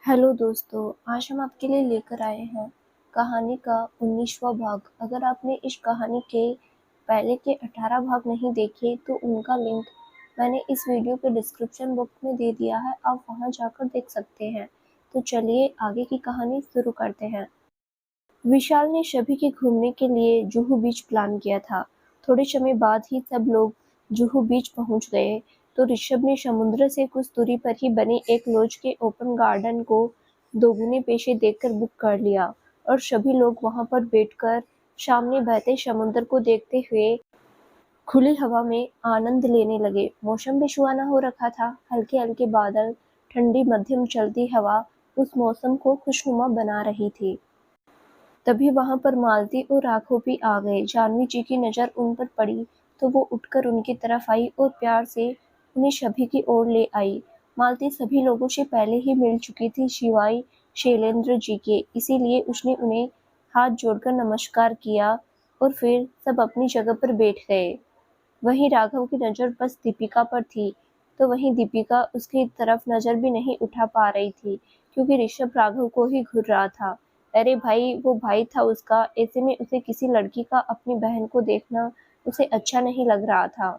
Hello दोस्तों, आज हम आपके लिए लेकर आए हैं कहानी का 19वां भाग। अगर आपने इस कहानी के पहले के 18 भाग नहीं देखे तो उनका लिंक मैंने इस वीडियो के डिस्क्रिप्शन बॉक्स में दे दिया है, आप वहां जाकर देख सकते हैं। तो चलिए आगे की कहानी शुरू करते हैं। विशाल ने सभी के घूमने के लिए जुहू बीच प्लान किया था। थोड़े समय बाद ही सब लोग जुहू बीच पहुंच गए तो ऋषभ ने समुद्र से कुछ दूरी पर ही बने एक लॉज के ओपन गार्डन को दोगुने पैसे देकर बुक कर लिया और सभी लोग वहां पर बैठकर सामने बहते समुद्र को देखते हुए खुली हवा में आनंद लेने लगे। मौसम भी सुहाना हो रखा था। हल्के हल्के बादल, ठंडी मध्यम चलती हवा उस मौसम को खुशनुमा बना रही थी। तभी वहां पर मालती और राघव भी आ गए। जाह्नवी जी की नजर उन पर पड़ी तो वो उठकर उनकी तरफ आई और प्यार से उन्हें सभी की ओर ले आई। मालती सभी लोगों से पहले ही मिल चुकी थी सिवाय शैलेंद्र जी के, इसीलिए उसने उन्हें हाथ जोड़कर नमस्कार किया और फिर सब अपनी जगह पर बैठ गए। वहीं राघव की नजर बस दीपिका पर थी, तो वहीं दीपिका उसकी तरफ नजर भी नहीं उठा पा रही थी क्योंकि ऋषभ राघव को ही घूर रहा था। अरे भाई, वो भाई था उसका, ऐसे में उसे किसी लड़की का अपनी बहन को देखना उसे अच्छा नहीं लग रहा था,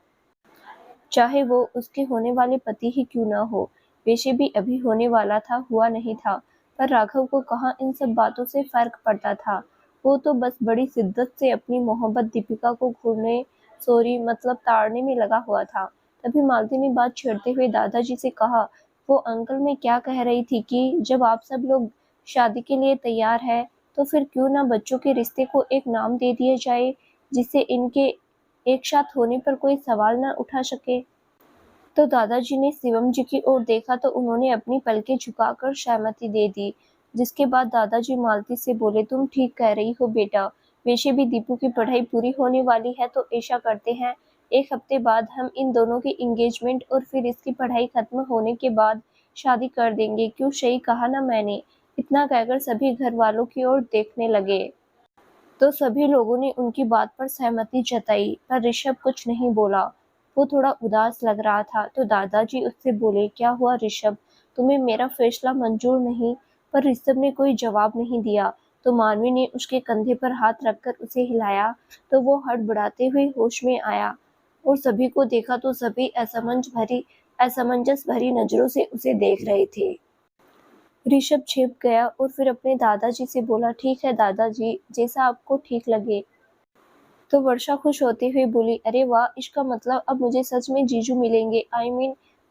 चाहे वो उसके होने वाले पति ही क्यों ना हो। वैसे भी अभी होने वाला था, हुआ नहीं था। पर राघव को कहाँ इन सब बातों से फर्क पड़ता था। वो तो बस बड़ी शिद्दत से अपनी मोहब्बत दीपिका को घूरने सॉरी मतलब ताड़ने में लगा हुआ था। तभी मालती ने बात छेड़ते हुए दादाजी से कहा, वो अंकल मैं क्या कह रही थी कि जब आप सब लोग शादी के लिए तैयार है तो फिर क्यों ना बच्चों के रिश्ते को एक नाम दे दिया जाए जिससे इनके एक साथ होने पर कोई सवाल न उठा सके। तो दादाजी ने शिवम जी की ओर देखा तो उन्होंने अपनी पलकें झुकाकर सहमति दे दी। जिसके बाद दादाजी मालती से बोले, तुम ठीक कह रही हो बेटा, वैसे भी दीपू की पढ़ाई पूरी होने वाली है तो ऐसा करते हैं, एक हफ्ते बाद हम इन दोनों की एंगेजमेंट और फिर इसकी पढ़ाई खत्म होने के बाद शादी कर देंगे। क्यों, सही कहा ना मैंने? इतना कहकर सभी घर वालों की ओर देखने लगे तो सभी लोगों ने उनकी बात पर सहमति जताई, पर ऋषभ कुछ नहीं बोला। वो थोड़ा उदास लग रहा था तो दादाजी उससे बोले, क्या हुआ ऋषभ, तुम्हें मेरा फैसला मंजूर नहीं? पर ऋषभ ने कोई जवाब नहीं दिया तो मानवी ने उसके कंधे पर हाथ रखकर उसे हिलाया तो वो हड़बड़ाते हुए होश में आया और सभी को देखा तो सभी असमंजस भरी नजरों से उसे देख रहे थे। ऋषभ छिप गया और फिर अपने दादाजी से बोला, ठीक है दादाजी, जैसा आपको ठीक लगे। तो वर्षा खुश होते हुए बोली, अरे वाह, इसका मतलब अब मुझे सच में जीजू मिलेंगे।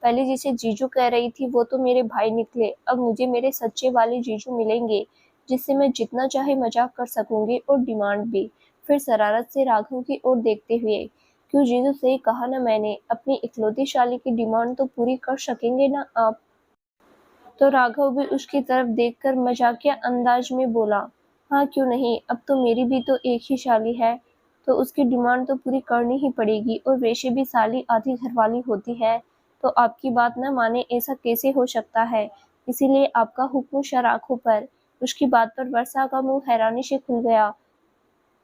पहले जिसे जीजू कह रही थी वो तो मेरे भाई निकले, अब मुझे मेरे सच्चे वाले जीजू मिलेंगे जिससे मैं जितना चाहे मजाक कर सकूंगी और डिमांड भी। फिर शरारत से राघव की ओर देखते हुए, क्यों जीजू, सही कहा ना मैंने, अपनी इकलौती शाली की डिमांड तो पूरी कर सकेंगे ना आप? तो राघव भी उसकी तरफ देखकर मजाकिया अंदाज में बोला, हाँ क्यों नहीं, अब तो मेरी भी तो एक ही साली है तो उसकी डिमांड तो पूरी करनी ही पड़ेगी, और वैसे भी साली आधी घरवाली होती है तो आपकी बात न माने ऐसा कैसे हो सकता है, इसीलिए आपका हुक्म शराखों पर। उसकी बात पर वर्षा का मुंह हैरानी से खुल गया,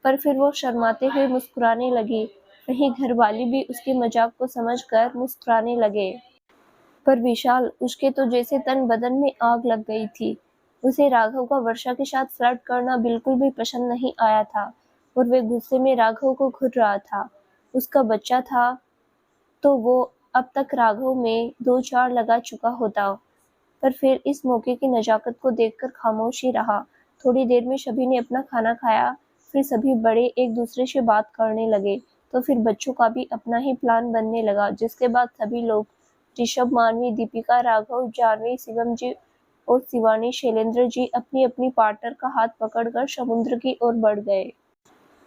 पर फिर वो शर्माते हुए मुस्कुराने लगी। वहीं घरवाली भी उसके मजाक को समझकर मुस्कुराने लगे। पर विशाल, उसके तो जैसे तन बदन में आग लग गई थी। उसे राघव का वर्षा के साथ फ्लर्ट करना बिल्कुल भी पसंद नहीं आया था और वे गुस्से में राघव को घूर रहा था। उसका बच्चा था तो वो अब तक राघव में दो चार लगा चुका होता, पर फिर इस मौके की नजाकत को देखकर खामोश ही रहा। थोड़ी देर में सभी ने अपना खाना खाया, फिर सभी बड़े एक दूसरे से बात करने लगे तो फिर बच्चों का भी अपना ही प्लान बनने लगा, जिसके बाद सभी लोग ऋषभ, मानवी, दीपिका, राघव, जाह्नवी, शिवम जी और शिवानी, शैलेंद्र जी अपनी अपनी पार्टनर का हाथ पकड़कर समुद्र की ओर बढ़ गए।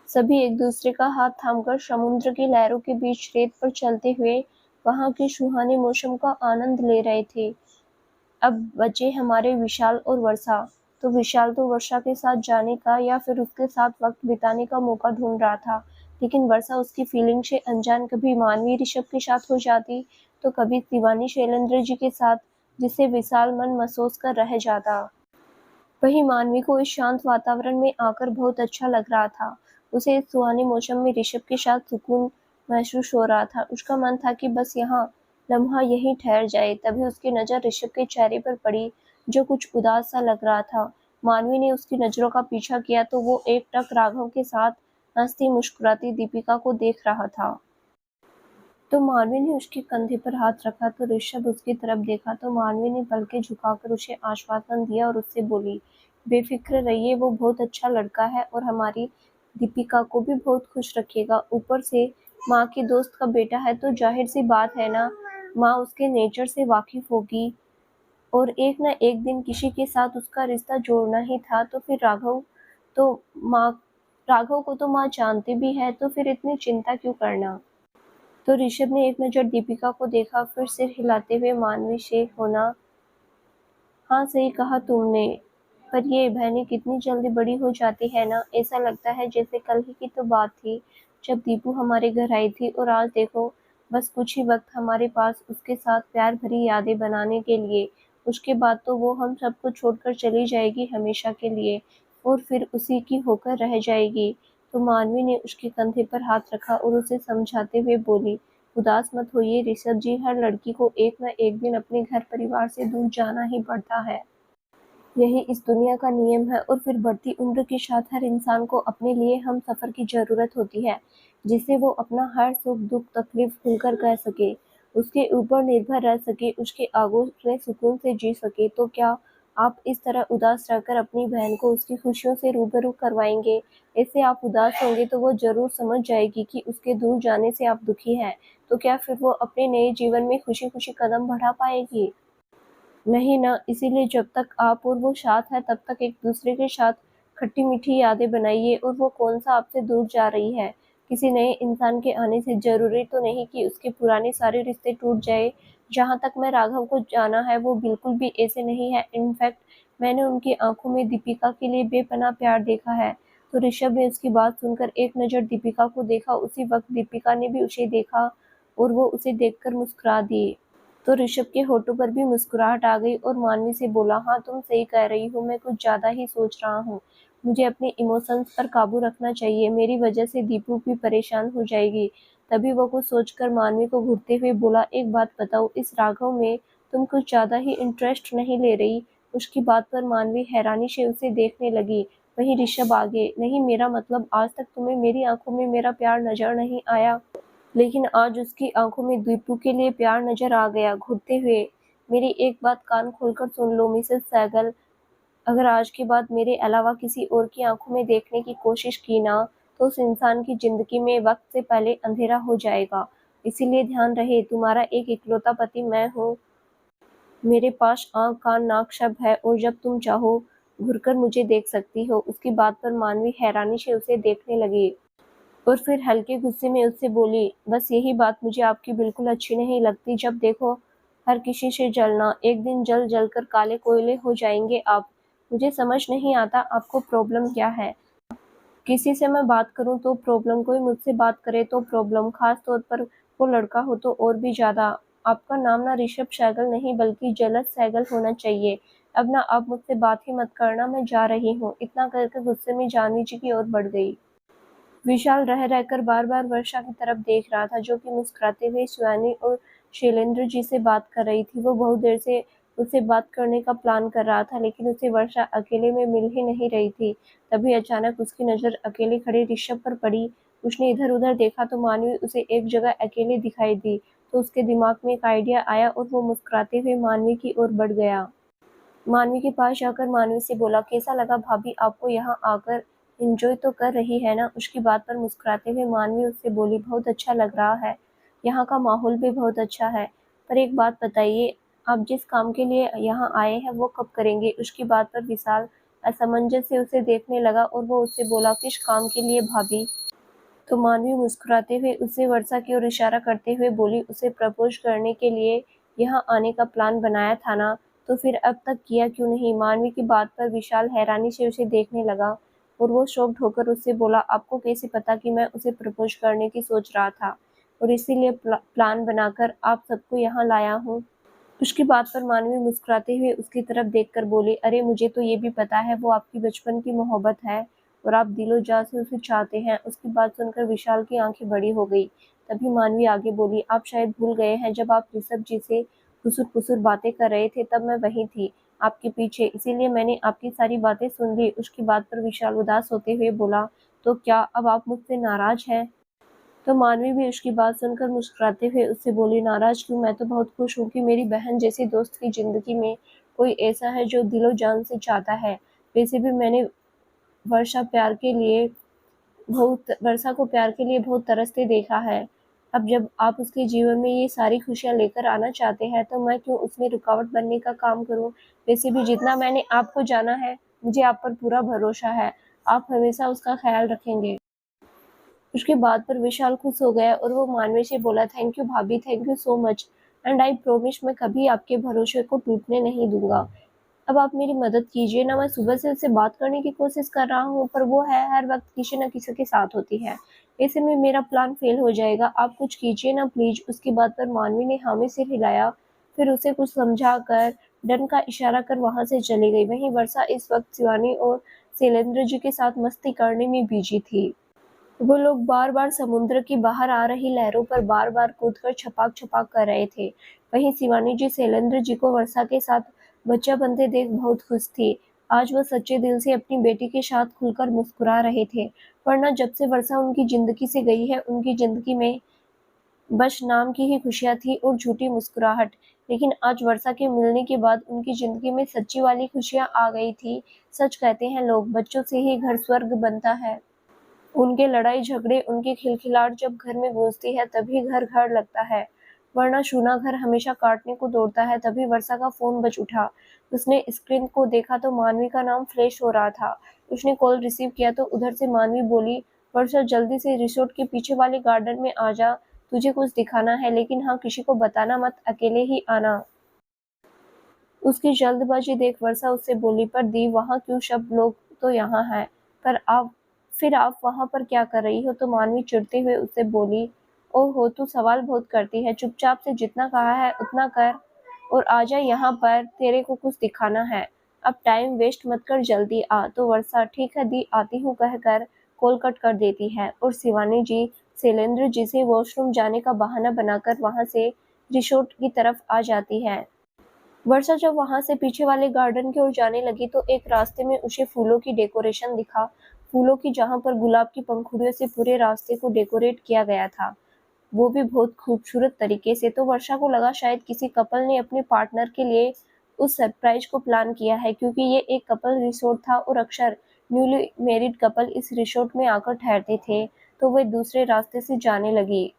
सभी एक दूसरे का हाथ थामकर समुद्र की लहरों के बीच रेत पर चलते हुए वहां के सुहाने मौसम का आनंद ले रहे थे। अब बचे हमारे विशाल और वर्षा। तो विशाल तो वर्षा के साथ जाने का या फिर उसके साथ वक्त बिताने का मौका ढूंढ रहा था, लेकिन वर्षा उसकी फीलिंग से अनजान कभी मानवी ऋषभ के साथ हो जाती तो कभी शिवानी शैलेंद्र जी के साथ, जिससे विशाल मन महसूस कर रह जाता। वहीं मानवी को इस शांत वातावरण में आकर बहुत अच्छा लग रहा था। उसे इस सुहाने मौसम में ऋषभ के साथ सुकून महसूस हो रहा था। उसका मन था कि बस यहाँ लम्हा यहीं ठहर जाए। तभी उसकी नजर ऋषभ के चेहरे पर पड़ी जो कुछ उदास सा लग रहा था। मानवी ने उसकी नज़रों का पीछा किया तो वो एकटक राघव के साथ हंसती मुस्कुराती दीपिका को देख रहा था। तो मानवी ने उसके कंधे पर हाथ रखा तो ऋषभ उसकी तरफ देखा तो मानवी ने पलकें झुकाकर उसे आश्वासन दिया और उससे बोली, बेफिक्र रहिए, वो बहुत अच्छा लड़का है और हमारी दीपिका को भी बहुत खुश रखेगा। ऊपर से माँ की दोस्त का बेटा है तो जाहिर सी बात है ना, माँ उसके नेचर से वाकिफ होगी और एक न एक दिन किसी के साथ उसका रिश्ता जोड़ना ही था। तो फिर तो माँ राघव को तो माँ जानती भी है, तो फिर इतनी चिंता क्यों करना। तो ऋषभ ने एक नज़र दीपिका को देखा, फिर सिर हिलाते हुए मानवी से होना, हाँ सही कहा तुमने, पर ये बहनें कितनी जल्दी बड़ी हो जाती है ना। ऐसा लगता है जैसे कल ही की तो बात थी जब दीपू हमारे घर आई थी और आज देखो बस कुछ ही वक्त हमारे पास उसके साथ प्यार भरी यादें बनाने के लिए। उसके बाद तो वो हम सबको छोड़कर चली जाएगी हमेशा के लिए और फिर उसी की होकर रह जाएगी। तो मानवी ने उसके कंधे पर हाथ रखा और उसे समझाते हुए बोली, उदास मत होइए ऋषभ जी, हर लड़की को एक न एक दिन अपने घर परिवार से दूर जाना ही पड़ता है। यही इस दुनिया का नियम है और फिर बढ़ती उम्र के साथ हर इंसान को अपने लिए हम सफ़र की ज़रूरत होती है, जिससे वो अपना हर सुख दुख तकलीफ खुलकर कह सके, उसके ऊपर निर्भर रह सके, उसके आगोश में सुकून से जी सके। तो क्या आप इस तरह उदास रहकर अपनी बहन को उसकी खुशियों से रूबरू करवाएंगे? ऐसे आप उदास होंगे तो वो ज़रूर समझ जाएगी कि उसके दूर जाने से आप दुखी हैं। तो क्या फिर वो अपने नए जीवन में खुशी खुशी कदम बढ़ा पाएगी? नहीं ना, इसीलिए जब तक आप और वो साथ हैं तब तक एक दूसरे के साथ खट्टी-मीठी यादें बनाइए। और वो कौन-सा आपसे दूर जा रही है? किसी नए इंसान के आने से ज़रूरी तो नहीं कि उसके पुराने सारे रिश्ते टूट जाएँ। जहाँ तक मैं राघव को जाना है वो बिल्कुल भी ऐसे नहीं है। इनफैक्ट मैंने उनकी आँखों में दीपिका के लिए बेपनाह प्यार देखा है। तो ऋषभ ने उसकी बात सुनकर एक नज़र दीपिका को देखा, उसी वक़्त दीपिका ने भी उसे देखा और वो उसे देखकर मुस्कुरा दी। तो ऋषभ के होठों पर भी मुस्कुराहट आ गई और मानवी से बोला, हाँ तुम सही कह रही हो, मैं कुछ ज़्यादा ही सोच रहा हूँ। मुझे अपने इमोशंस पर काबू रखना चाहिए, मेरी वजह से दीपू भी परेशान हो जाएगी। तभी वो कुछ सोचकर मानवी को घूरते हुए बोला, एक बात बताओ, इस राघव में तुम कुछ ज़्यादा ही इंटरेस्ट नहीं ले रही? उसकी बात पर मानवी हैरानी से उसे देखने लगी। वहीं ऋषभ आगे, नहीं मेरा मतलब, आज तक तुम्हें मेरी आंखों में मेरा प्यार नजर नहीं आया, लेकिन आज उसकी आंखों में दीपू के लिए प्यार नजर आ गया। घुरते हुए, मेरी एक बात कान खोलकर सुन लो मिसेस सहगल, अगर आज के बाद मेरे अलावा किसी और की आंखों में देखने की कोशिश की ना, तो उस इंसान की जिंदगी में वक्त से पहले अंधेरा हो जाएगा। इसीलिए ध्यान रहे, तुम्हारा एक इकलौता पति मैं हूँ, मेरे पास आँख कान नाक सब है और जब तुम चाहो घुरकर मुझे देख सकती हो। उसकी बात पर मानवी हैरानी से उसे देखने लगी और फिर हल्के गुस्से में उससे बोली, बस यही बात मुझे आपकी बिल्कुल अच्छी नहीं लगती। जब देखो हर किसी से जलना, एक दिन जल जल कर काले कोयले हो जाएंगे आप। मुझे समझ नहीं आता आपको प्रॉब्लम क्या है। किसी से मैं बात करूं तो प्रॉब्लम, कोई मुझसे बात करे तो प्रॉब्लम, खास तौर पर वो लड़का हो तो और भी ज्यादा। आपका नाम ना ऋषभ सहगल नहीं बल्कि जलज सहगल होना चाहिए। अब ना आप मुझसे बात ही मत करना, मैं जा रही हूँ। इतना करके गुस्से में जानवी जी की ओर बढ़ गई। विशाल रह रहकर बार-बार वर्षा की तरफ देख रहा था, जो कि मुस्कुराते हुए शिवानी और शैलेंद्र जी से बात कर रही थी। वो बहुत देर से उससे बात करने का प्लान कर रहा था, लेकिन उसे वर्षा अकेले में मिल ही नहीं रही थी। तभी अचानक उसकी नज़र अकेले खड़े ऋषभ पर पड़ी। उसने इधर-उधर देखा तो मानवी उसे एक जगह अकेले दिखाई दी। तो उसके दिमाग में एक आइडिया आया और वो मुस्कुराते हुए मानवी की ओर बढ़ गया। मानवी के पास जाकर मानवी से बोला, कैसा लगा भाभी आपको यहाँ आकर? एंजॉय तो कर रही है ना? उसकी बात पर मुस्कुराते हुए मानवी उससे बोली, बहुत अच्छा लग रहा है, यहाँ का माहौल भी बहुत अच्छा है। पर एक बात बताइए, आप जिस काम के लिए यहाँ आए हैं वो कब करेंगे? उसकी बात पर विशाल असमंजस से उसे देखने लगा और वो उससे बोला, किस काम के लिए भाभी? तो मानवी मुस्कुराते हुए उससे वर्षा की ओर इशारा करते हुए बोली, उसे प्रपोज करने के लिए यहाँ आने का प्लान बनाया था ना, तो फिर अब तक किया क्यों नहीं? मानवी की बात पर विशाल हैरानी से उसे देखने लगा और वो शॉक्ड होकर उससे बोला, आपको कैसे पता कि मैं उसे प्रपोज करने की सोच रहा था और इसीलिए प्लान बनाकर आप सबको यहाँ लाया हूँ? उसकी बात पर मानवी मुस्कुराते हुए उसकी तरफ देखकर बोली, अरे मुझे तो ये भी पता है वो आपकी बचपन की मोहब्बत है और आप दिलो जान से उसे चाहते हैं। उसकी बात सुनकर विशाल की आंखें बड़ी हो गई। तभी मानवी आगे बोली, आप शायद भूल गए हैं, जब आप ऋषभ जी से खुसुर-फुसुर बातें कर रहे थे तब मैं वहीं थी। आपके पीछे, इसीलिए मैंने आपकी सारी बातें सुन ली। उसकी बात पर विशाल उदास होते हुए बोला, तो क्या अब आप मुझसे नाराज हैं? तो मानवी भी उसकी बात सुनकर मुस्कुराते हुए उससे बोली, नाराज क्यों, मैं तो बहुत खुश हूँ कि मेरी बहन जैसी दोस्त की जिंदगी में कोई ऐसा है जो दिलो जान से चाहता है। वैसे भी मैंने वर्षा प्यार के लिए वर्षा को प्यार के लिए बहुत तरसते देखा है। अब जब आप उसके जीवन में ये सारी खुशियाँ लेकर आना चाहते हैं, तो मैं क्यों उसमें रुकावट बनने का काम करूँ? वैसे भी जितना मैंने आपको जाना है, मुझे आप पर पूरा भरोसा है। आप हमेशा उसका ख्याल रखेंगे। उसकी बात पर विशाल खुश हो गया और वो मानवी से बोला, थैंक यू भाभी, thank you so much, and I promise मैं कभी आपके भरोसे को टूटने नहीं दूंगा। अब आप मेरी मदद कीजिए ना, मैं सुबह से उससे बात करने की कोशिश कर रहा हूँ, पर वो है हर वक्त किसी न किसी के साथ होती है। ऐसे में मेरा प्लान फेल हो जाएगा। आप कुछ कीजिए ना प्लीज। उसकी बात पर मानवी ने हामी सिर हिलाया, फिर उसे कुछ समझा कर डन का इशारा कर वहां से चली गई। वहीं वर्षा इस वक्त शिवानी और शैलेंद्र जी के साथ मस्ती करने में बिजी थी। वो लोग बार बार समुद्र की बाहर आ रही लहरों पर बार बार कूदकर छपाक छपाक कर रहे थे। वहीं शिवानी जी शैलेंद्र जी को वर्षा के साथ बच्चा बनते देख बहुत खुश थी। आज वह सच्चे दिल से अपनी बेटी के साथ खुलकर मुस्कुरा रहे थे। वरना जब से वर्षा उनकी जिंदगी से गई है, उनकी जिंदगी में बस नाम की ही खुशियां थी और झूठी मुस्कुराहट। लेकिन आज वर्षा के मिलने के बाद उनकी जिंदगी में सच्ची वाली खुशियां आ गई थी। सच कहते हैं लोग, बच्चों से ही घर स्वर्ग बनता है। उनके लड़ाई झगड़े, उनकी खिलखिलाहट जब घर में गूंजती है तभी घर घर लगता है, वरना सूना घर हमेशा काटने को दौड़ता है। तभी वर्षा का फोन बज उठा। उसने स्क्रीन को देखा तो मानवी का नाम फ्लैश हो रहा था। उसने कॉल रिसीव किया तो उधर से मानवी बोली, वर्षा जल्दी से रिसोर्ट के पीछे वाले गार्डन में आ जा, तुझे कुछ दिखाना है, लेकिन हाँ किसी को बताना मत, अकेले ही आना। उसकी जल्दबाजी देख वर्षा उससे बोली, पर दी वहाँ क्यों, सब लोग तो यहाँ हैं, पर आप वहाँ पर क्या कर रही हो? तो मानवी चिढ़ते हुए उससे बोली, ओहो तू सवाल बहुत करती है, चुपचाप से जितना कहा है उतना कर और आ जा यहाँ पर, तेरे को कुछ दिखाना है। अब टाइम वेस्ट मत कर, जल्दी आ। तो वर्षा ठीक है दी, आती हूँ कहकर कॉल कट कर देती है और शिवानी जी शैलेंद्र जी से वॉशरूम जाने का बहाना बनाकर वहां से रिसोर्ट की तरफ आ जाती है। वर्षा जब वहां से पीछे वाले गार्डन की ओर जाने लगी तो एक रास्ते में उसे फूलों की डेकोरेशन दिखा। फूलों की, जहां पर गुलाब की पंखुड़ियों से पूरे रास्ते को डेकोरेट किया गया था, वो भी बहुत खूबसूरत तरीके से। तो वर्षा को लगा शायद किसी कपल ने अपने पार्टनर के लिए उस सरप्राइज को प्लान किया है, क्योंकि ये एक कपल रिसोर्ट था और अक्सर न्यूली मैरिड कपल इस रिसोर्ट में आकर ठहरते थे। तो वे दूसरे रास्ते से जाने लगी।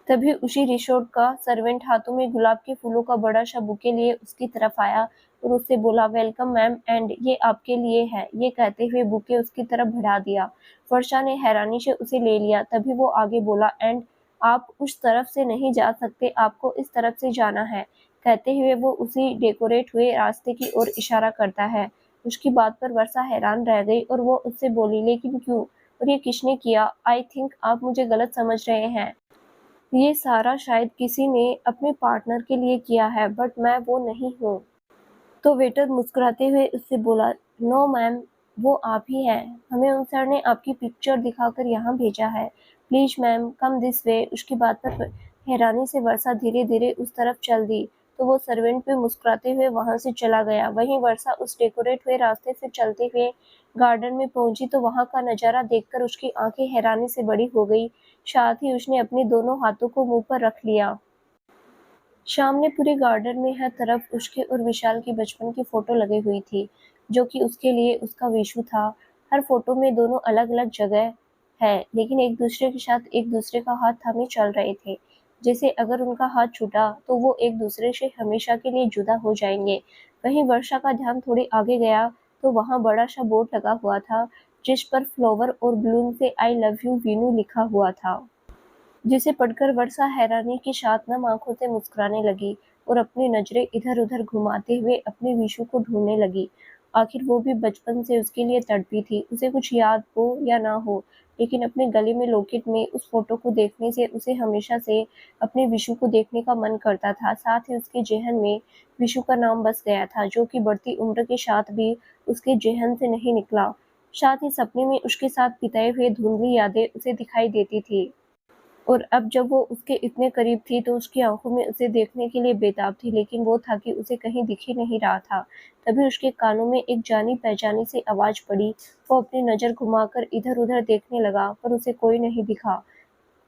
तभी उसी रिसोर्ट का सर्वेंट हाथों में गुलाब के फूलों का बड़ा सा बुके लिए उसकी तरफ आया और उससे बोला, वेलकम मैम, एंड ये आपके लिए है। ये कहते हुए बुके उसकी तरफ बढ़ा दिया। वर्षा ने हैरानी से उसे ले लिया। तभी वो आगे बोला, एंड आप उस तरफ से नहीं जा सकते, आपको इस तरफ से जाना है। कहते हुए वो उसी डेकोरेट हुए रास्ते की ओर इशारा करता है। उसकी बात पर वर्षा हैरान रह गई और वो उससे बोली, लेकिन क्यों, और ये किसने किया? आई थिंक आप मुझे गलत समझ रहे हैं। ये सारा शायद किसी ने अपने पार्टनर के लिए किया है, बट मैं वो नहीं हूँ। तो वेटर मुस्कुराते हुए उससे बोला, नो मैम, वो आप ही हैं। हमें उन सर ने आपकी पिक्चर दिखाकर यहाँ भेजा है। Please ma'am come this way. उसकी बात पर हैरानी से वर्षा धीरे धीरे उस तरफ चल दी तो वो सर्वेंट पे मुस्कुराते हुए वहां से चला गया। वहीं वर्षा उस डेकोरेट हुए रास्ते से चलते हुए गार्डन में पहुंची तो वहां का नजारा देखकर उसकी आंखें हैरानी से बड़ी हो गई। साथ ही उसने अपने दोनों हाथों को मुंह पर रख लिया। सामने पूरे गार्डन में हर तरफ उसके और विशाल की बचपन की फोटो लगी हुई थी, जो कि उसके लिए उसका विशु था। हर फोटो में दोनों अलग अलग जगह है, लेकिन एक दूसरे के साथ एक दूसरे का हाथ थामे चल रहे थे, जैसे अगर उनका हाथ छूटा तो वो एक दूसरे से हमेशा के लिए जुदा हो जाएंगे। वहीं वर्षा का ध्यान थोड़े आगे गया तो वहां बड़ा सा बोर्ड लगा हुआ था, जिस पर फ्लावर और बलून से आई लव यू वीनू लिखा हुआ था, जिसे पढ़कर वर्षा हैरानी के साथ नम आंखों से मुस्कुराने लगी और अपनी नजरें इधर-उधर घुमाते हुए अपने विशु को ढूंढने लगी। आखिर वो भी बचपन से उसके लिए तड़पी थी, उसे कुछ याद हो या ना हो, लेकिन अपने गले में लॉकेट में उस फोटो को देखने से उसे हमेशा से अपने विशु को देखने का मन करता था। साथ ही उसके जेहन में विशु का नाम बस गया था, जो कि बढ़ती उम्र के साथ भी उसके जेहन से नहीं निकला। साथ ही सपने में उसके साथ बिताए हुए धुंधली यादें उसे दिखाई देती थी। और अब जब वो उसके इतने करीब थी तो उसकी आंखों में उसे देखने के लिए बेताब थी, लेकिन वो था कि उसे कहीं दिख ही नहीं रहा था। तभी उसके कानों में एक जानी-पहचानी सी आवाज़ पड़ी। वो अपनी नज़र घुमाकर इधर-उधर देखने लगा, पर उसे कोई नहीं दिखा।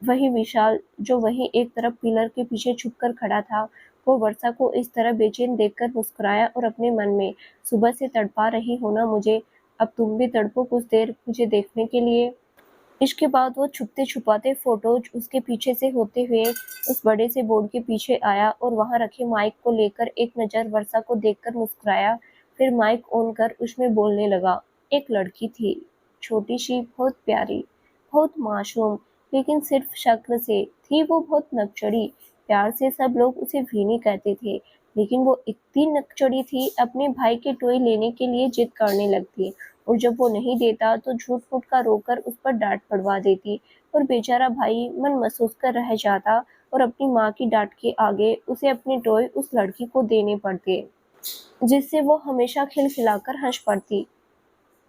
वही विशाल, जो वहीं एक तरफ पिलर के पीछे छुपकर खड़ा था, वो वर्षा को इस तरह बेचैन देखकर मुस्कुराया और अपने मन में, "सुबह से तड़पा रही हो ना मुझे, अब तुम भी तड़पो कुछ देर मुझे देखने के लिए।" इसके बाद वो छुपते-छुपाते फ़ोटोज़ उसके पीछे से होते हुए उस बड़े से बोर्ड के पीछे आया और वहाँ रखे माइक को लेकर एक नज़र वर्षा को देखकर मुस्कुराया, फिर माइक ऑन कर उसमें बोलने लगा। एक लड़की थी, छोटी-सी, बहुत प्यारी, बहुत मासूम, लेकिन सिर्फ़ शक्ल से थी वो बहुत नकचड़ी। प्यार से सब लोग उसे वीनी कहते थे, लेकिन वो इतनी नकचड़ी थी, अपने भाई के टॉय लेने के लिए ज़िद करने लगती। और जब वो नहीं देता तो झूठ-मूठ का रोकर उस पर डाँट पड़वा देती और बेचारा भाई मन महसूस कर रह जाता और अपनी माँ की डाँट के आगे उसे अपने टॉय उस लड़की को देने पड़ते, जिससे वो हमेशा खिलखिलाकर हँस पड़ती।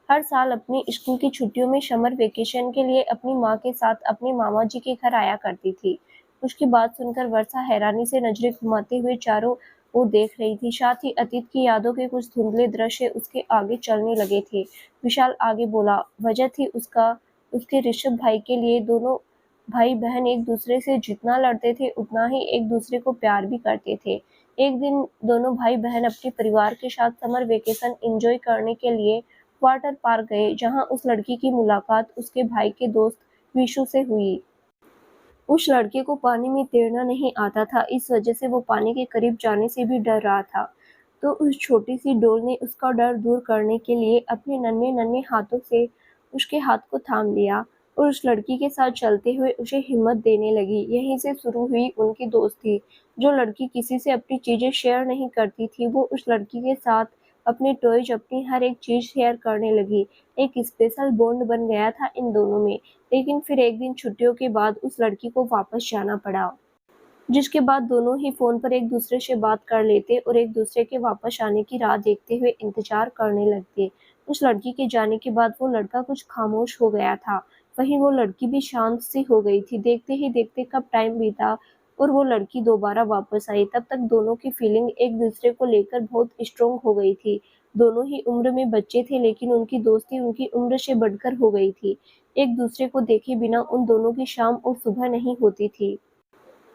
हर साल अपनी स्कूल की छुट्टियों में समर वेकेशन के लिए अपनी माँ के साथ अपने मामा जी के घर आया करती थी। उसकी बात सुनकर वर्षा हैरानी से नजरें घुमाते हुए चारों ओर देख रही थी। साथ ही अतीत की यादों के कुछ धुंधले दृश्य उसके आगे चलने लगे थे। विशाल आगे बोला, वजह थी उसके ऋषभ भाई के लिए। दोनों भाई बहन एक दूसरे से जितना लड़ते थे उतना ही एक दूसरे को प्यार भी करते थे। एक दिन दोनों भाई बहन अपने परिवार के साथ समर वेकेशन एंजॉय करने के लिए वाटर पार्क गए, जहां उस लड़की की मुलाकात उसके भाई के दोस्त विशु से हुई। उस लड़के को पानी में तैरना नहीं आता था, इस वजह से वो पानी के करीब जाने से भी डर रहा था। तो उस छोटी सी डोल ने उसका डर दूर करने के लिए अपने नन्हे-नन्हे हाथों से उसके हाथ को थाम लिया और उस लड़की के साथ चलते हुए उसे हिम्मत देने लगी। यहीं से शुरू हुई उनकी दोस्ती। जो लड़की किसी से अपनी चीजें शेयर नहीं करती थी, वो उस लड़की के साथ अपने टॉयज, अपनी हर एक चीज शेयर करने लगी। एक स्पेशल बॉन्ड बन गया था इन दोनों में। लेकिन फिर एक दिन छुट्टियों के बाद उस लड़की को वापस जाना पड़ा, जिसके बाद दोनों ही फ़ोन पर एक दूसरे से बात कर लेते और एक दूसरे के वापस आने की राह देखते हुए इंतज़ार करने लगते। उस लड़की के जाने के बाद वो लड़का कुछ खामोश हो गया था, वहीं वो लड़की भी शांत सी हो गई थी। देखते ही देखते कब टाइम बीता और वो लड़की दोबारा वापस आई, तब तक दोनों की फीलिंग एक दूसरे को लेकर बहुत स्ट्रॉन्ग हो गई थी। दोनों ही उम्र में बच्चे थे, लेकिन उनकी दोस्ती उनकी उम्र से बढ़कर हो गई थी। एक दूसरे को देखे बिना उन दोनों की शाम और सुबह नहीं होती थी।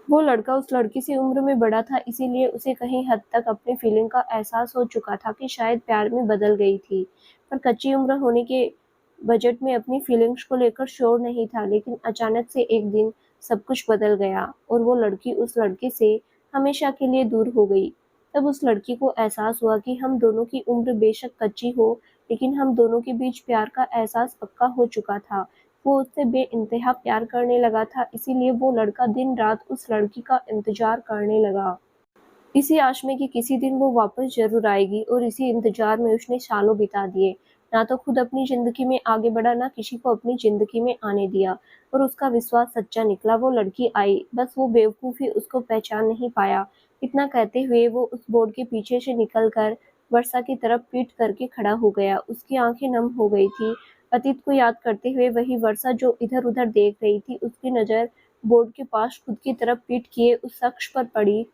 वो लड़का उस लड़की से उम्र में बड़ा था, इसीलिए उसे कहीं हद तक अपनी फीलिंग का एहसास हो चुका था कि शायद प्यार में बदल गई थी। पर कच्ची उम्र होने के बजट में अपनी फीलिंग्स को लेकर श्योर नहीं था। लेकिन अचानक से एक दिन सब कुछ बदल गया और वो लड़की उस लड़के से हमेशा के लिए दूर हो गई। तब उस लड़की को एहसास हुआ कि हम दोनों की उम्र बेशक कच्ची हो, लेकिन हम दोनों के बीच प्यार का एहसास पक्का हो चुका था। वो उससे बेइंतहा प्यार करने लगा था, इसीलिए वो लड़का दिन-रात उस लड़की का इंतज़ार करने लगा। इसी आश में कि किसी दिन वो वापस ज़रूर आएगी, और इसी इंतज़ार में उसने सालों बिता दिए। ना तो खुद अपनी ज़िंदगी में आगे बढ़ा, ना किसी को अपनी ज़िंदगी में आने दिया, और उसका विश्वास सच्चा निकला। वो लड़की आई, बस वो बेवकूफ़ ही उसको पहचान नहीं पाया। इतना कहते हुए वो उस बोर्ड के पीछे से निकलकर वर्षा की तरफ पीठ करके खड़ा हो गया। उसकी आँखें नम हो गई थीं। अतीत को याद करते हुए वही वर्षा जो इधर-उधर देख रही थी, उसकी नज़र बोर्ड के पास खुद की तरफ पीठ किए उस शख्स पर पड़ी,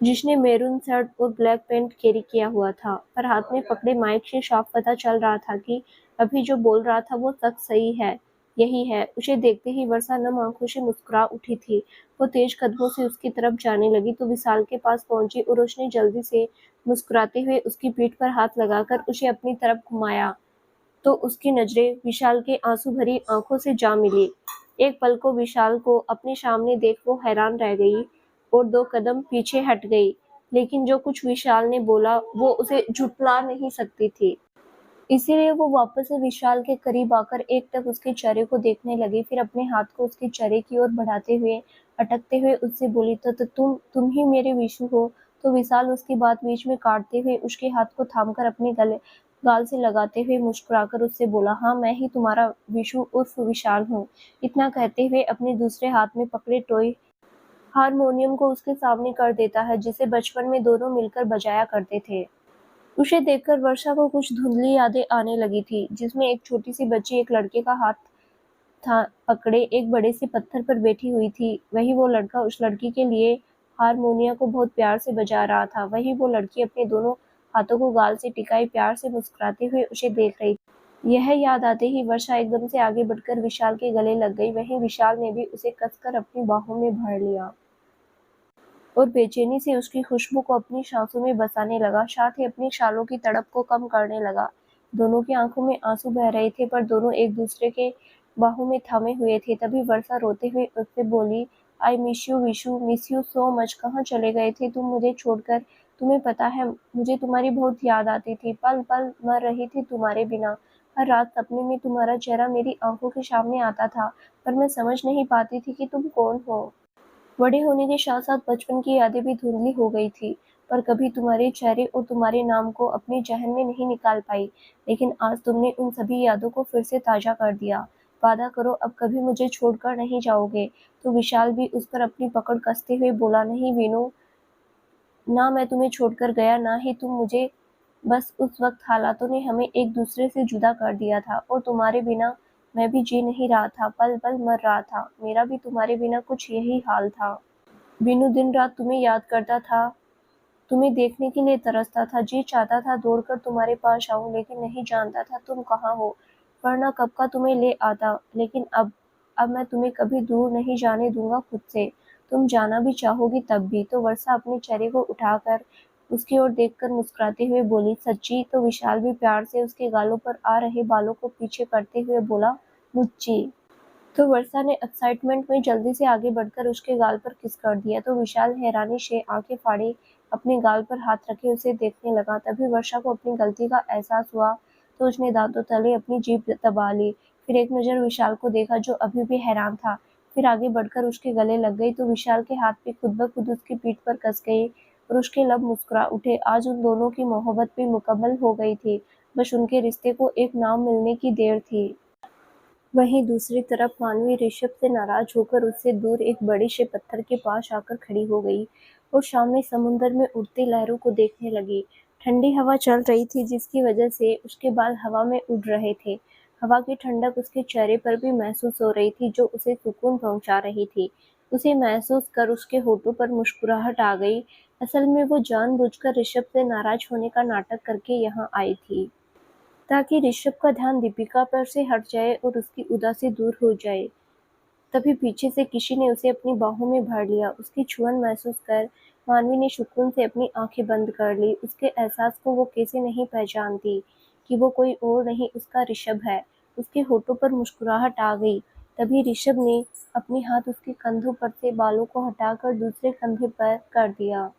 जिसने मैरून शर्ट और ब्लैक पैंट कैरी किया हुआ था, पर हाथ में पकड़े माइक से साफ पता चल रहा था कि अभी जो बोल रहा था वो शख्स सही है, यही है। उसे देखते ही वर्षा नम आंखों से मुस्कुरा उठी थी। वो तेज कदमों से उसकी तरफ जाने लगी तो विशाल के पास पहुंची और उसने जल्दी से मुस्कुराते हुए उसकी पीठ पर हाथ लगाकर उसे अपनी तरफ घुमाया। तो उसकी नज़रें विशाल के आंसू भरी आंखों से जा मिली। एक पल को विशाल को अपने सामने देख वो हैरान रह गई और 2 कदम पीछे हट गई, लेकिन जो कुछ विशाल ने बोला वो उसे झुठला नहीं सकती थी। इसीलिए वो वापस से विशाल के करीब आकर एकटक उसके चेहरे को देखने लगी, फिर अपने हाथ को उसके चेहरे की ओर बढ़ाते हुए, अटकते हुए उससे बोली, तो तुम ही मेरे विशु हो। तो विशाल उसकी बात बीच में काटते हुए उसके हाथ को थामकर अपने गाल से लगाते हुए मुस्कुराकर उससे बोला, हाँ, मैं ही तुम्हारा विशु उर्फ विशाल हूँ। इतना कहते हुए अपने दूसरे हाथ में पकड़े टॉय हारमोनियम को उसके सामने कर देता है, जिसे बचपन में दोनों मिलकर बजाया करते थे। उसे देखकर वर्षा को कुछ धुंधली यादें आने लगी थी, जिसमें एक छोटी सी बच्ची एक लड़के का हाथ पकड़े एक बड़े से पत्थर पर बैठी हुई थी। वही वो लड़का उस लड़की के लिए हारमोनिया को बहुत प्यार से बजा रहा था। वही वो लड़की अपने दोनों हाथों को गाल से टिकाई प्यार से मुस्कुराते हुए उसे देख रही थी। यह याद आते ही वर्षा एकदम से आगे बढ़कर विशाल के गले लग गई। वहीं विशाल ने भी उसे कसकर अपनी बाहों में भर लिया और बेचैनी से उसकी खुशबू को अपनी सांसों में बसाने लगा, साथ ही अपनी शालों की तड़प को कम करने लगा। दोनों की आंखों में आंसू बह रहे थे, पर दोनों एक दूसरे के बाहों में थमे हुए थे। तभी वर्षा रोते हुए उससे बोली, I miss you Vishu, miss you so much. कहाँ चले गए थे तुम मुझे छोड़कर? तुम्हें पता है मुझे तुम्हारी बहुत याद आती थी, पल पल मर रही थी तुम्हारे बिना। हर रात सपने में तुम्हारा चेहरा मेरी आंखों के सामने आता था, पर मैं समझ नहीं पाती थी कि तुम कौन हो। बड़े होने के साथ-साथ बचपन की यादें भी धुंधली हो गई थी, पर कभी तुम्हारे चेहरे और तुम्हारे नाम को अपने ज़हन में नहीं निकाल पाई। लेकिन आज तुमने उन सभी यादों को फिर से ताज़ा कर दिया। वादा करो अब कभी मुझे छोड़कर नहीं जाओगे। तो विशाल भी उस पर अपनी पकड़ कसते हुए बोला, नहीं वीनू, ना मैं तुम्हें छोड़कर गया, ना ही तुम मुझे। बस उस वक्त हालातों ने हमें एक दूसरे से जुदा कर दिया था और तुम्हारे बिना मैं भी जी नहीं रहा था, पल-पल मर रहा था। मेरा भी तुम्हारे बिना कुछ यही हाल था। वीनू दिन रात तुम्हें याद करता था, तुम्हें देखने के लिए तरसता था, जी चाहता था दौड़कर तुम्हारे पास आऊं, लेकिन नहीं जानता था तुम कहाँ हो, वरना कब का तुम्हें ले आता। लेकिन अब मैं तुम्हें कभी दूर नहीं जाने दूंगा खुद से। तुम जाना भी चाहोगी तब भी। तो वर्षा अपने चेहरे को उठाकर उसकी ओर देखकर मुस्कुराते हुए बोली, सच्ची? तो विशाल भी प्यार से उसके गालों पर आ रहे बालों को पीछे करते हुए बोला, मुझी। तो वर्षा ने एक्साइटमेंट में जल्दी से आगे बढ़कर उसके गाल पर किस कर दिया। तो विशाल हैरानी से आंखें फाड़े अपने गाल पर हाथ रखे उसे देखने लगा। तभी वर्षा को अपनी गलती का एहसास हुआ, तो उसने दांतों तले अपनी जीभ दबा ली। फिर एक नज़र विशाल को देखा, जो अभी भी हैरान था। फिर आगे बढ़कर उसके गले लग गई, तो विशाल के हाथ भी खुद ब खुद उसकी पीठ पर कस गए और उसके लब मुस्कुरा उठे। आज उन दोनों की मोहब्बत भी मुकम्मल हो गई थी। बस उनके रिश्ते को एक नाम मिलने की देर थी। वहीं दूसरी तरफ मानवी ऋषभ से नाराज होकर उससे दूर एक बड़े से पत्थर के पास आकर खड़ी हो गई और सामने समुद्र में उड़ती लहरों को देखने लगी। ठंडी हवा चल रही थी, जिसकी वजह से उसके बाल हवा में उड़ रहे थे। हवा की ठंडक उसके चेहरे पर भी महसूस हो रही थी, जो उसे सुकून पहुंचा रही थी। उसे महसूस कर उसके होठों पर मुस्कुराहट आ गई। असल में वो जानबूझकर ऋषभ से नाराज होने का नाटक करके यहाँ आई थी, ताकि ऋषभ का ध्यान दीपिका पर से हट जाए और उसकी उदासी दूर हो जाए। तभी पीछे से किसी ने उसे अपनी बाहों में भर लिया। उसकी छुअन महसूस कर मानवी ने सुकून से अपनी आंखें बंद कर ली। उसके एहसास को वो कैसे नहीं पहचानती कि वो कोई और नहीं, उसका ऋषभ है। उसके होठों पर मुस्कुराहट आ गई। तभी ऋषभ ने अपने हाथ उसके कंधों पर से बालों को हटाकर दूसरे कंधे पर कर दिया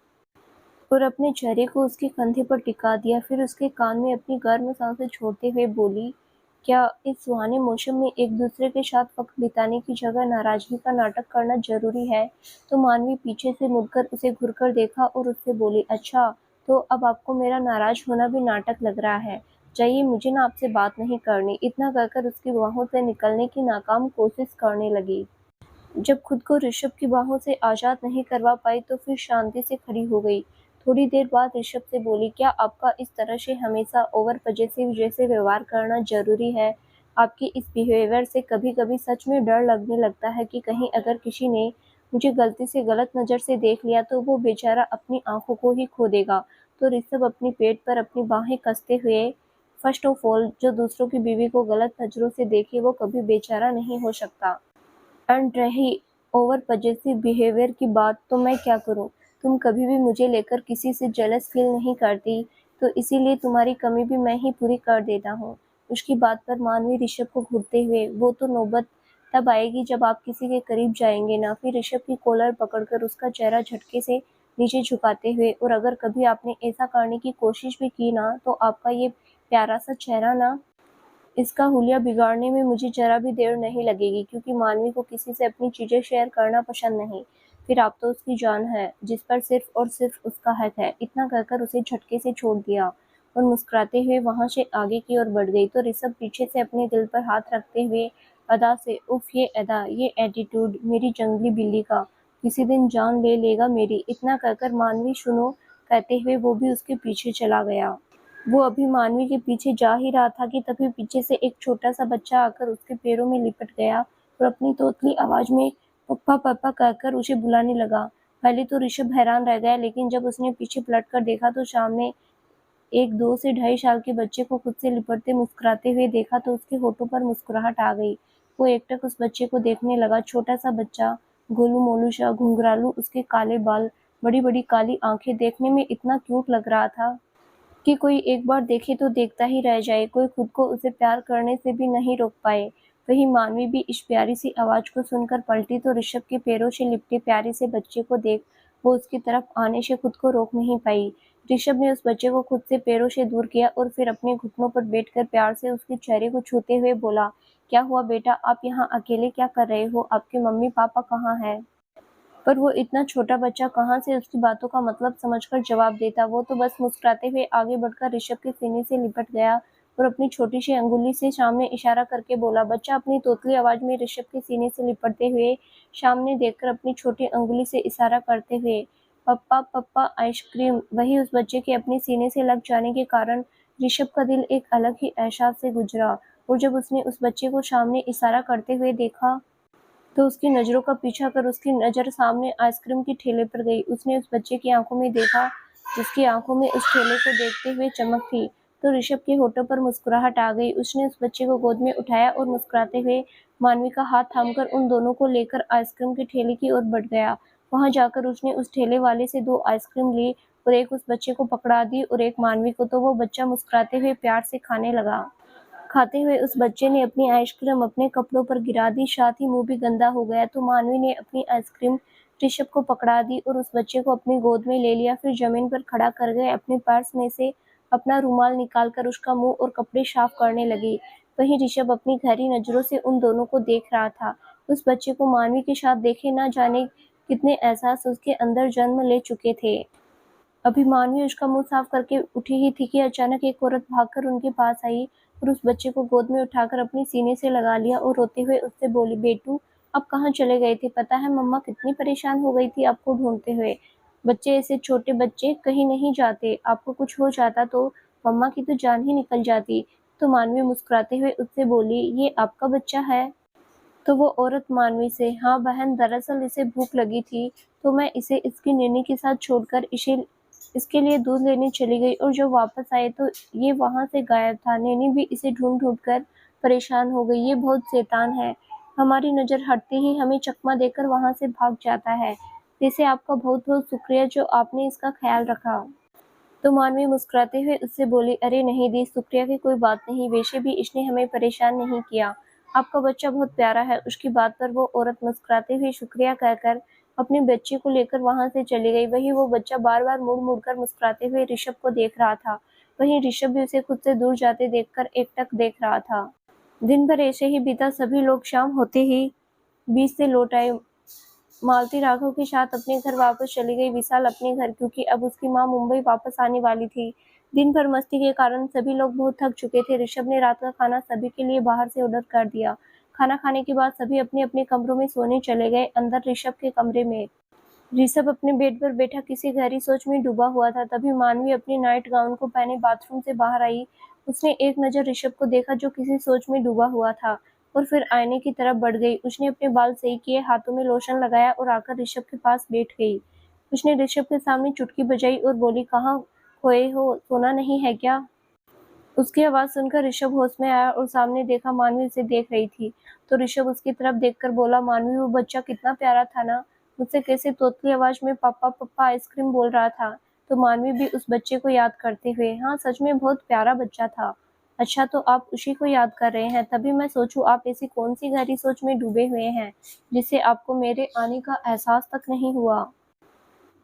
और अपने चेहरे को उसके कंधे पर टिका दिया। फिर उसके कान में अपनी गर्म सांसें छोड़ते हुए बोली, क्या इस सुहाने मौसम में एक दूसरे के साथ वक्त बिताने की जगह नाराजगी का नाटक करना जरूरी है? तो मानवी पीछे से मुड़कर उसे घुरकर देखा और उससे बोली, अच्छा, तो अब आपको मेरा नाराज होना भी नाटक लग रहा है। जाइए, मुझे ना आपसे बात नहीं करनी। इतना कहकर उसकी बाहों से निकलने की नाकाम कोशिश करने लगी। जब खुद को ऋषभ की बाहों से आज़ाद नहीं करवा पाई, तो फिर शांति से खड़ी हो गई। थोड़ी देर बाद ऋषभ से बोली, क्या आपका इस तरह से हमेशा ओवर पजेसिव जैसे व्यवहार करना ज़रूरी है? आपकी इस बिहेवियर से कभी-कभी सच में डर लगने लगता है कि कहीं अगर किसी ने मुझे गलती से गलत नज़र से देख लिया, तो वो बेचारा अपनी आँखों को ही खो देगा। तो ऋषभ अपनी पेट पर अपनी बाहें कसते हुए, फर्स्ट ऑफ ऑल, जो दूसरों की बीवी को गलत नज़रों से देखे वो कभी बेचारा नहीं हो सकता। एंड रही ओवर पजेसिव बिहेवियर की बात, तो मैं क्या करूं? तुम कभी भी मुझे लेकर किसी से जेलस फील नहीं करती, तो इसीलिए तुम्हारी कमी भी मैं ही पूरी कर देता हूँ। उसकी बात पर मानवी ऋषभ को घूरते हुए, वो तो नौबत तब आएगी जब आप किसी के करीब जाएंगे ना। फिर ऋषभ की कॉलर पकड़कर उसका चेहरा झटके से नीचे झुकाते हुए, और अगर कभी आपने ऐसा करने की कोशिश भी की ना, तो आपका ये प्यारा सा चेहरा ना, इसका हुलिया बिगाड़ने में मुझे जरा भी देर नहीं लगेगी, क्योंकि मानवी को किसी से अपनी चीजें शेयर करना पसंद नहीं। फिर आप तो उसकी जान है, जिस पर सिर्फ और सिर्फ उसका हक है। इतना कहकर उसे झटके से छोड़ दिया और मुस्कुराते हुए वहां से आगे की ओर बढ़ गई। तो ऋषभ पीछे से अपने दिल पर हाथ रखते हुए अदा से, उफ, ये अदा, ये एटीट्यूड मेरी जंगली बिल्ली का किसी दिन जान ले लेगा मेरी। इतना कहकर मानवी सुनो कहते हुए वो भी उसके पीछे चला गया। वो अभी मानवी के पीछे जा ही रहा था कि तभी पीछे से एक छोटा सा बच्चा आकर उसके पैरों में लिपट गया और अपनी तोतली आवाज में पप्पा पप्पा कहकर उसे बुलाने लगा। पहले तो ऋषभ हैरान रह गया, लेकिन जब उसने पीछे पलटकर देखा तो सामने एक 2 से ढाई साल के बच्चे को खुद से लिपटते मुस्कुराते हुए देखा तो उसके होठों पर मुस्कुराहट आ गई। वो एकटक उस बच्चे को देखने लगा। छोटा सा बच्चा, गोलू-मोलू सा, घुंघरालू, उसके काले बाल, बड़ी-बड़ी काली आंखें, देखने में इतना क्यूट लग रहा था कि कोई एक बार देखे तो देखता ही रह जाए, कोई खुद को उसे प्यार करने से भी नहीं रोक पाए। वहीं मानवी भी इस प्यारी सी आवाज को सुनकर पलटी तो ऋषभ के पैरों से लिपटे प्यारे से बच्चे को देख वो उसकी तरफ आने से खुद को रोक नहीं पाई। ऋषभ ने उस बच्चे को खुद से पैरों से दूर किया और फिर अपने घुटनों पर बैठकर प्यार से उसके चेहरे को छूते हुए बोला, क्या हुआ बेटा, आप यहाँ अकेले क्या कर रहे हो? आपके मम्मी पापा कहाँ हैं? पर वो इतना छोटा बच्चा कहाँ से उसकी बातों का मतलब समझकर जवाब देता। वो तो बस मुस्कुराते हुए आगे बढ़कर ऋषभ के सीने से लिपट गया और अपनी छोटी सी अंगुली से सामने इशारा करके बोला। बच्चा अपनी तोतली आवाज में ऋषभ के सीने से लिपटते हुए सामने देखकर अपनी छोटी अंगुली से इशारा करते हुए, पप्पा पप्पा आइसक्रीम। वही उस बच्चे के अपने सीने से लग जाने के कारण ऋषभ का दिल एक अलग ही एहसास से गुजरा और जब उसने उस बच्चे को सामने इशारा करते हुए देखा तो उसकी नज़रों का पीछा कर उसकी नज़र सामने आइसक्रीम के ठेले पर गई। उसने उस बच्चे की आंखों में देखा, जिसकी आंखों में उस ठेले को देखते हुए चमक थी, तो ऋषभ के होठों पर मुस्कुराहट आ गई। उसने उस बच्चे को गोद में उठाया और मुस्कुराते हुए मानवी का हाथ थामकर उन दोनों को लेकर आइसक्रीम के ठेले की ओर बढ़ गया। वहां जाकर उसने उस ठेले वाले से 2 आइसक्रीम ली और एक उस बच्चे को पकड़ा दी और एक मानवी को, तो वो बच्चा मुस्कुराते हुए प्यार से खाने लगा। खाते हुए उस बच्चे ने अपनी आइसक्रीम अपने कपड़ों पर गिरा दी, साथ ही मुंह भी गंदा हो गया, तो मानवी ने अपनी आइसक्रीम ऋषभ को पकड़ा दी और उस बच्चे को अपनी गोद में ले लिया। फिर जमीन पर खड़ा कर गए अपने पर्स में से अपना रुमाल निकालकर उसका मुंह और कपड़े साफ करने लगे। वहीं ऋषभ अपनी गहरी नजरों से उन दोनों को देख रहा था। उस बच्चे को मानवी के साथ देखे ना जाने कितने एहसास उसके अंदर जन्म ले चुके थे। अभी मानवी उसका मुंह साफ करके उठी ही थी कि अचानक एक औरत भागकर उनके पास आई और उस बच्चे को गोद में उठाकर अपने सीने से लगा लिया और रोते हुए उससे बोली, बेटू अब कहाँ चले गए थे? पता है मम्मा कितनी परेशान हो गई थी आपको ढूंढते हुए। बच्चे, ऐसे छोटे बच्चे कहीं नहीं जाते, आपको कुछ हो जाता तो मम्मा की तो जान ही निकल जाती। तो मानवी मुस्कुराते हुए उससे बोली, ये आपका बच्चा है? तो वो औरत मानवी से, हाँ बहन, दरअसल इसे भूख लगी थी तो मैं इसे इसकी नैनी के साथ छोड़कर इसे इसके लिए दूध लेने चली गई और जब वापस आए तो ये वहां से गायब था। नैनी भी इसे ढूंढ ढूंढ कर परेशान हो गई। ये बहुत शैतान है, हमारी नज़र हटते ही हमें चकमा देकर वहां से भाग जाता है। वैसे आपका बहुत बहुत शुक्रिया जो आपने इसका ख्याल रखा। तो मानवी मुस्कुराते हुए उससे बोली, अरे नहीं दी, शुक्रिया की कोई बात नहीं, वैसे भी इसने हमें परेशान नहीं किया, आपका बच्चा बहुत प्यारा है। उसकी बात पर वो औरत मुस्कुराते हुए शुक्रिया कहकर अपने बच्चे को लेकर वहां से चली गई। वहीं वो बच्चा बार बार मुड़ मुड़ कर मुस्कुराते हुए ऋषभ को देख रहा था। वहीं ऋषभ भी उसे खुद से दूर जाते देखकर एकटक देख रहा था। दिन भर ऐसे ही बीता। सभी लोग शाम होते ही बीच से लौट आए। मालती राघव के साथ अपने घर वापस चली गई विशाल अपने घर, क्योंकि अब उसकी माँ मुंबई वापस आने वाली थी। दिन भर मस्ती के कारण सभी लोग बहुत थक चुके थे। ऋषभ ने रात का खाना सभी के लिए बाहर से ऑर्डर कर दिया। खाना खाने के बाद सभी अपने अपने कमरों में सोने चले गए। अंदर ऋषभ के कमरे में ऋषभ अपने बेड पर बैठा किसी गहरी सोच में डूबा हुआ था। तभी मानवी अपनी नाइट गाउन को पहने बाथरूम से बाहर आई। उसने एक नजर ऋषभ को देखा जो किसी सोच में डूबा हुआ था और फिर आईने की तरफ बढ़ गई। उसने अपने बाल सही किए, हाथों में लोशन लगाया और आकर ऋषभ के पास बैठ गई। उसने ऋषभ के सामने चुटकी बजाई और बोली, कहाँ खोए हो, सोना नहीं है क्या? उसकी आवाज सुनकर ऋषभ होश में आया और सामने देखा मानवी उसे देख रही थी। तो ऋषभ उसकी तरफ देखकर बोला, मानवी वो बच्चा कितना प्यारा था ना, मुझसे कैसे तोतली आवाज में पापा पापा आइसक्रीम बोल रहा था। तो मानवी भी उस बच्चे को याद करते हुए, हाँ सच में बहुत प्यारा बच्चा था। अच्छा, तो आप उसी को याद कर रहे हैं, तभी मैं सोचूं आप ऐसी कौन सी गहरी सोच में डूबे हुए हैं जिससे आपको मेरे आने का एहसास तक नहीं हुआ।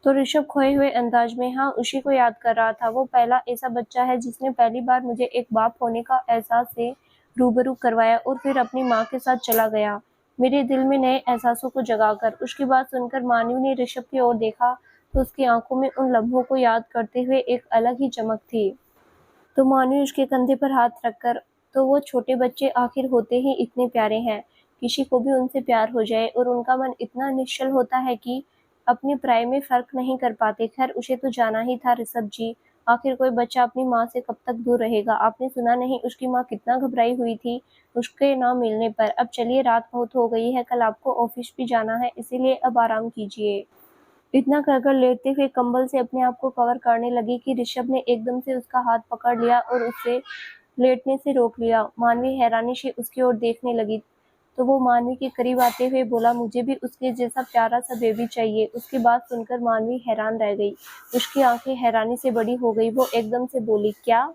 तो ऋषभ खोए हुए अंदाज में, हाँ उसी को याद कर रहा था। वो पहला ऐसा बच्चा है जिसने पहली बार मुझे एक बाप होने का एहसास से रूबरू करवाया और फिर अपनी माँ के साथ चला गया, मेरे दिल में नए एहसासों को जगाकर। उसकी बात सुनकर मानवी ने ऋषभ की ओर देखा तो उसकी आंखों में उन लम्हों को याद करते हुए एक अलग ही चमक थी। तो मानवी उसके कंधे पर हाथ रखकर, तो वो छोटे बच्चे आखिर होते ही इतने प्यारे हैं, किसी को भी उनसे प्यार हो जाए और उनका मन इतना निश्चल होता है कि अपनी पराई में फर्क नहीं कर पाते। खैर उसे तो जाना ही था ऋषभ जी, आखिर कोई बच्चा अपनी माँ से कब तक दूर रहेगा? आपने सुना नहीं उसकी माँ कितना घबराई हुई थी उसके ना मिलने पर। अब चलिए रात बहुत हो गई है, कल आपको ऑफिस भी जाना है, इसीलिए अब आराम कीजिए। इतना कहकर लेटते हुए कंबल से अपने आप को कवर करने लगी कि ऋषभ ने एकदम से उसका हाथ पकड़ लिया और उसे लेटने से रोक लिया। मानवी हैरानी से उसकी ओर देखने लगी तो वो मानवी के करीब आते हुए बोला, मुझे भी उसके जैसा प्यारा सा बेबी चाहिए। उसकी बात सुनकर मानवी हैरान रह गई। उसकी आंखें हैरानी से बड़ी हो गई। वो एकदम से बोली, क्या?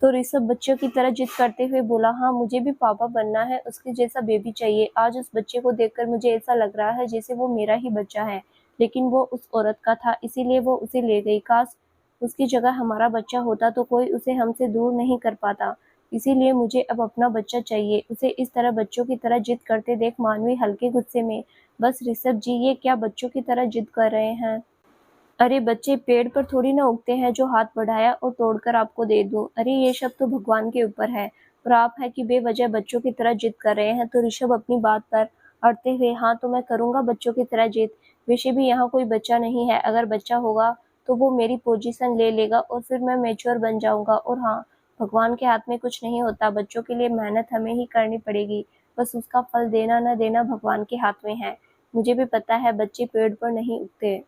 तो ऋषभ बच्चों की तरह जिद करते हुए बोला, हाँ मुझे भी पापा बनना है, उसके जैसा बेबी चाहिए। आज उस बच्चे को देखकर मुझे ऐसा लग रहा है जैसे वो मेरा ही बच्चा है, लेकिन वो उस औरत का था, इसीलिए वो उसे ले गई। काश उसकी जगह हमारा बच्चा होता तो कोई उसे हमसे दूर नहीं कर पाता। इसीलिए मुझे अब अपना बच्चा चाहिए। उसे इस तरह बच्चों की तरह जिद करते देख मानवी हल्के गुस्से में, बस ऋषभ जी, ये क्या बच्चों की तरह जिद कर रहे हैं? अरे बच्चे पेड़ पर थोड़ी ना उगते हैं जो हाथ बढ़ाया और तोड़कर आपको दे दूं। अरे ये सब तो भगवान के ऊपर है, और आप है कि बेवजह बच्चों की तरह जिद कर रहे हैं। तो ऋषभ अपनी बात पर अड़ते हुए, हाँ तो मैं करूंगा बच्चों की तरह जिद। वैसे भी यहाँ कोई बच्चा नहीं है, अगर बच्चा होगा तो वो मेरी पोजीशन ले लेगा और फिर मैं मैच्योर बन जाऊंगा। और हाँ, भगवान के हाथ में कुछ नहीं होता, बच्चों के लिए मेहनत हमें ही करनी पड़ेगी, बस उसका फल देना न देना भगवान के हाथ में है। मुझे भी पता है बच्चे पेड़ पर नहीं उगते।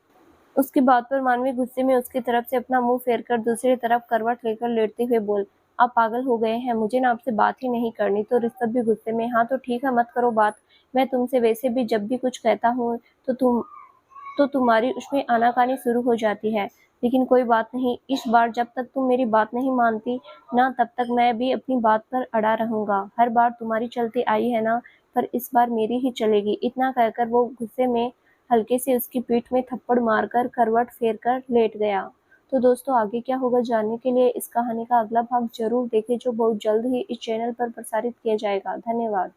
उसकी बात पर मानवी गुस्से में उसकी तरफ से अपना मुंह फेरकर दूसरी तरफ करवट लेकर लेटते हुए बोल, आप पागल हो गए हैं, मुझे ना आपसे बात ही नहीं करनी। तो ऋषभ भी गुस्से में, हाँ तो ठीक है, मत करो बात। मैं तुमसे वैसे भी जब भी कुछ कहता हूँ तो तुम्हारी उसमें आनाकानी शुरू हो जाती है। लेकिन कोई बात नहीं, इस बार जब तक तुम मेरी बात नहीं मानती ना, तब तक मैं भी अपनी बात पर अड़ा रहूंगा। हर बार तुम्हारी चलती आई है ना, पर इस बार मेरी ही चलेगी। इतना कहकर वो गुस्से में हल्के से उसकी पीठ में थप्पड़ मारकर करवट फेर कर लेट गया। तो दोस्तों आगे क्या होगा जानने के लिए इस कहानी का अगला भाग जरूर देखें, जो बहुत जल्द ही इस चैनल पर प्रसारित किया जाएगा। धन्यवाद।